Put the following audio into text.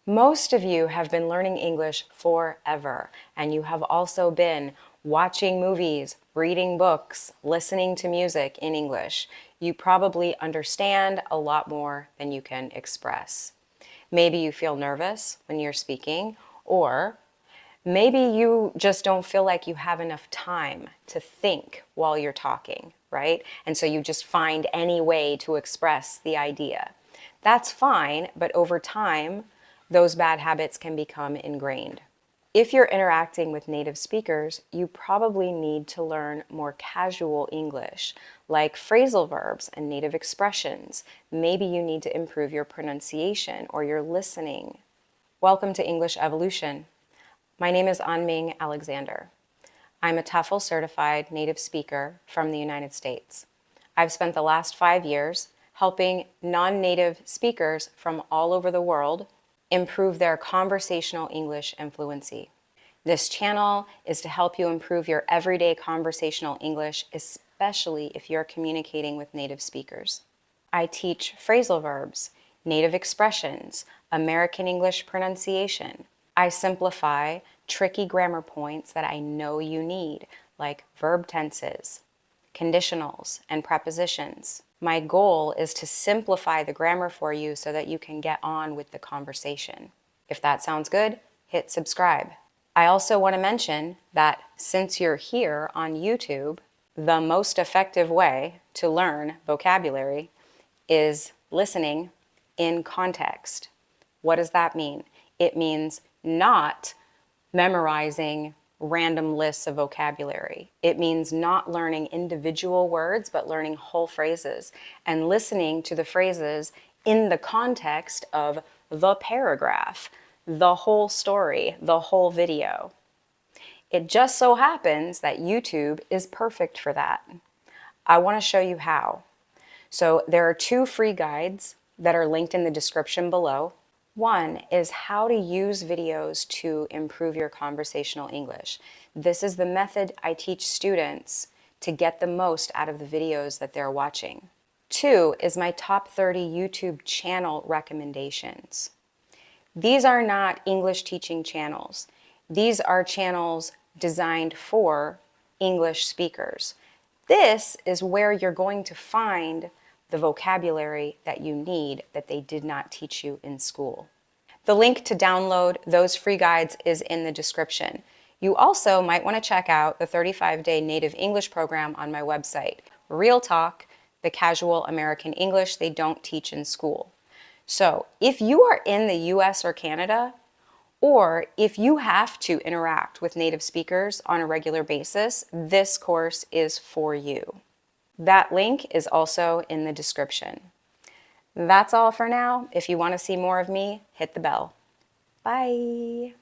Most of you have been learning English forever, and you have also been watching movies, reading books, listening to music in English. You probably understand a lot more than you can express. Maybe you feel nervous when you're speaking, or maybe you just don't feel like you have enough time to think while you're talking, right? And so you just find any way to express the idea. That's fine, but over time, those bad habits can become ingrained. If you're interacting with native speakers, you probably need to learn more casual English, like phrasal verbs and native expressions. Maybe you need to improve your pronunciation or your listening. Welcome to English Evolution. My name is Anming Alexander. I'm a TOEFL certified native speaker from the United States. I've spent the last 5 years helping non-native speakers from all over the world improve their conversational English and fluency. This channel is to help you improve your everyday conversational English, especially if you're communicating with native speakers. I teach phrasal verbs, native expressions, American English pronunciation. I simplify tricky grammar points that I know you need, like verb tenses, conditionals, and prepositions. My goal is to simplify the grammar for you so that you can get on with the conversation. If that sounds good, hit subscribe. I also want to mention that since you're here on YouTube, the most effective way to learn vocabulary is listening in context. What does that mean? It means not memorizing random lists of vocabulary. It means not learning individual words, but learning whole phrases and listening to the phrases in the context of the paragraph, the whole story, the whole video. It just so happens that YouTube is perfect for that. I want to show you how. So there are 2 free guides that are linked in the description below. One is how to use videos to improve your conversational English. This is the method I teach students to get the most out of the videos that they're watching. 2 is my top 30 YouTube channel recommendations. These are not English teaching channels. These are channels designed for English speakers. This is where you're going to find the vocabulary that you need that they did not teach you in school. The link to download those free guides is in the description. You also might want to check out the 35-day native English program on my website. Real talk, the casual American English they don't teach in school. So if you are in the US or Canada, or if you have to interact with native speakers on a regular basis, this course is for you. That link is also in the description. That's all for now. If you want to see more of me, hit the bell. Bye.